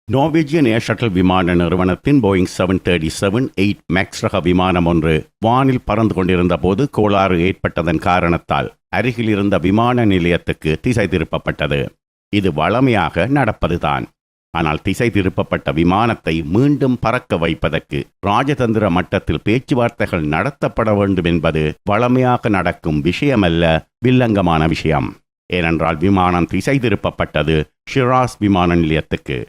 Norwegian ஏர் shuttle விமான நிறுவனத்தின் Boeing 737-8 maths ரக விமானம் ஒன்று வானில் பறந்து கொண்டிருந்த போது கோளாறு ஏற்பட்டதன் காரணத்தால் அருகில் இருந்த விமான நிலையத்துக்கு திசை திருப்பப்பட்டது. இது வழமையாக நடப்பதுதான். ஆனால் திசை திருப்பப்பட்ட விமானத்தை மீண்டும் பறக்க வைப்பதற்கு ராஜதந்திர மட்டத்தில் பேச்சுவார்த்தைகள் நடத்தப்பட வேண்டும் என்பது வழமையாக நடக்கும் விஷயமல்ல, வில்லங்கமான விஷயம். ஏனென்றால் விமானம் திசை திருப்பப்பட்டது ஷிராஸ் விமான நிலையத்துக்கு.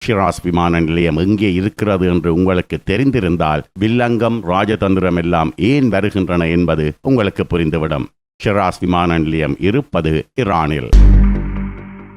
ஷிராஸ் விமான நிலையம் எங்கே இருக்கிறது என்று உங்களுக்கு தெரிந்திருந்தால் வில்லங்கம் ராஜதந்திரம் எல்லாம் ஏன் வருகின்றன என்பது உங்களுக்கு புரிந்துவிடும். ஷிராஸ் விமான நிலையம் இருப்பது ஈரானில்.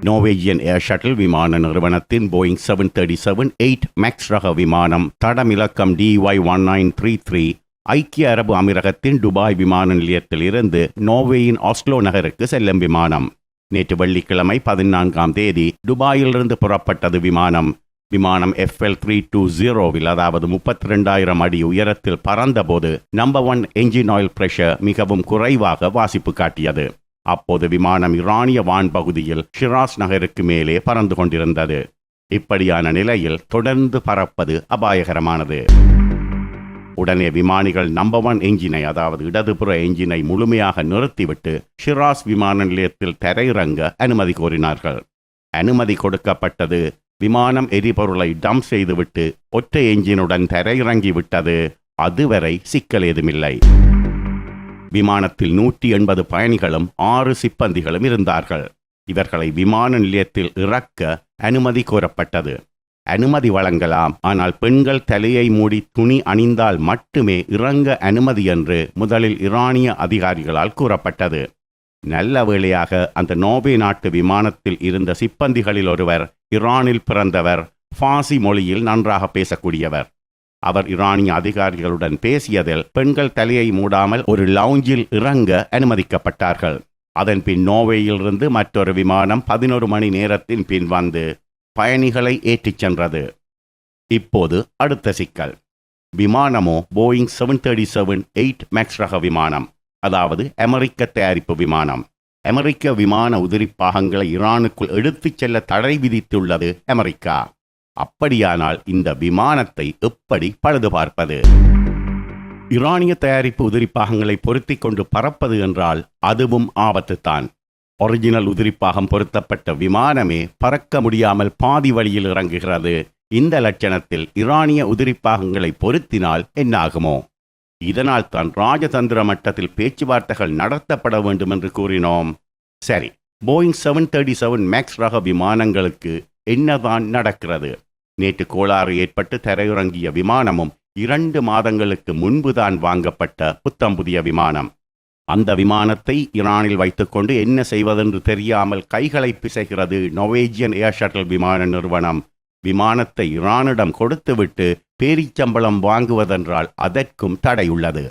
நார்வேஜியன் ஏர் ஷட்டில் விமான நிறுவனத்தின் போயிங் 737-8 மேக்ஸ் ரக விமானம் தடமிலக்கம் DY1933 ஐக்கிய அரபு அமீரகத்தின் துபாய் விமான நிலையத்தில் இருந்து நோர்வேயின் ஆஸ்லோ நகருக்கு செல்லும் விமானம். நேற்று வெள்ளிக்கிழமை 14ஆம் தேதி துபாயிலிருந்து புறப்பட்டது விமானம். விமானம் FL320 அதாவது 32,000 அடி உயரத்தில் பறந்தபோது நம்பர் 1 என்ஜின் ஆயில் பிரஷர் மிகவும் குறைவாக வாசிப்பு காட்டியது. அப்போது விமானம் ஈரானிய வான்பகுதியில் ஷிராஸ் நகருக்கு மேலே பறந்து கொண்டிருந்தது. இப்படியான நிலையில் தொடர்ந்து பறப்பது அபாயகரமானது. உடனே விமானிகள் நம்பர் 1 என்ஜினை அதாவது இடதுபுற என்ஜினை முழுமையாக நிறுத்திவிட்டு ஷிராஸ் விமான நிலையத்தில் தரையிறங்க அனுமதி கோரினார்கள். அனுமதி கொடுக்கப்பட்டது. விமானம் எரிபொருளை டம்ப் செய்துவிட்டு ஒற்றை என்ஜினுடன் தரையிறங்கிவிட்டது. அதுவரை சிக்கல் ஏதுமில்லை. விமானத்தில் 180 பயணிகளும் 6 சிப்பந்திகளும் இருந்தார்கள். இவர்களை விமான நிலையத்தில் இறக்க அனுமதி கோரப்பட்டது. அனுமதி வழங்கலாம், ஆனால் பெண்கள் தலையை மூடி துணி அணிந்தால் மட்டுமே இறங்க அனுமதி என்று முதலில் ஈரானிய அதிகாரிகளால் கூறப்பட்டது. நல்ல வேளையாக அந்த நோர்வே நாட்டு விமானத்தில் இருந்த சிப்பந்திகளில் ஒருவர் ஈரானில் பிறந்தவர், ஃபார்சி மொழியில் நன்றாக பேசக்கூடியவர். அவர் ஈரானிய அதிகாரிகளுடன் பேசியதில் பெண்கள் தலையை மூடாமல் ஒரு லவுஞ்சில் இறங்க அனுமதிக்கப்பட்டார்கள். அதன் பின் நோர்வேயிலிருந்து மற்றொரு விமானம் 11 மணி நேரத்தின் பின் வந்து பயணிகளை ஏற்றிச் சென்றது. இப்போது அடுத்த சிக்கல். விமானமோ போயிங் 737-8 மேக்ஸ் ரக விமானம், அதாவது அமெரிக்க தயாரிப்பு விமானம். அமெரிக்க விமான உதிரி பாகங்களை ஈரானுக்குள் எடுத்துச் செல்ல தடை விதித்துள்ளது அமெரிக்கா. அப்படியானால் இந்த விமானத்தை எப்படி பழுது பார்ப்பது? ஈரானிய தயாரிப்பு உதிரி பாகங்களை பொருத்திக் கொண்டு பறப்பது என்றால் அதுவும் ஆபத்துத்தான். ஒரிஜினல் உதிரிப்பாகம் பொருத்தப்பட்ட விமானமே பறக்க முடியாமல் பாதி வழியில் இறங்குகிறது. இந்த லட்சணத்தில் ஈரானிய உதிரிப்பாகங்களை பொருத்தினால் என்னாகுமோ? இதனால் தான் ராஜதந்திர மட்டத்தில் பேச்சுவார்த்தைகள் நடத்தப்பட வேண்டும் என்று கூறினோம். சரி, போயிங் 737 மேக்ஸ் ரக விமானங்களுக்கு என்னதான் நடக்கிறது? நேற்று கோளாறு ஏற்பட்டு தரையிறங்கிய விமானமும் 2 மாதங்களுக்கு முன்புதான் வாங்கப்பட்ட புத்தம் புதிய விமானம். அந்த விமானத்தை ஈரானில் வைத்துக்கொண்டு என்ன செய்வதென்று தெரியாமல் கைகளை பிசைகிறது நார்வேஜியன் ஏர் ஷட்டில் விமான நிறுவனம். விமானத்தை ஈரானிடம் கொடுத்துவிட்டு பேரிச்சம்பளம் வாங்குவதென்றால் அதற்கும் தடையுள்ளது.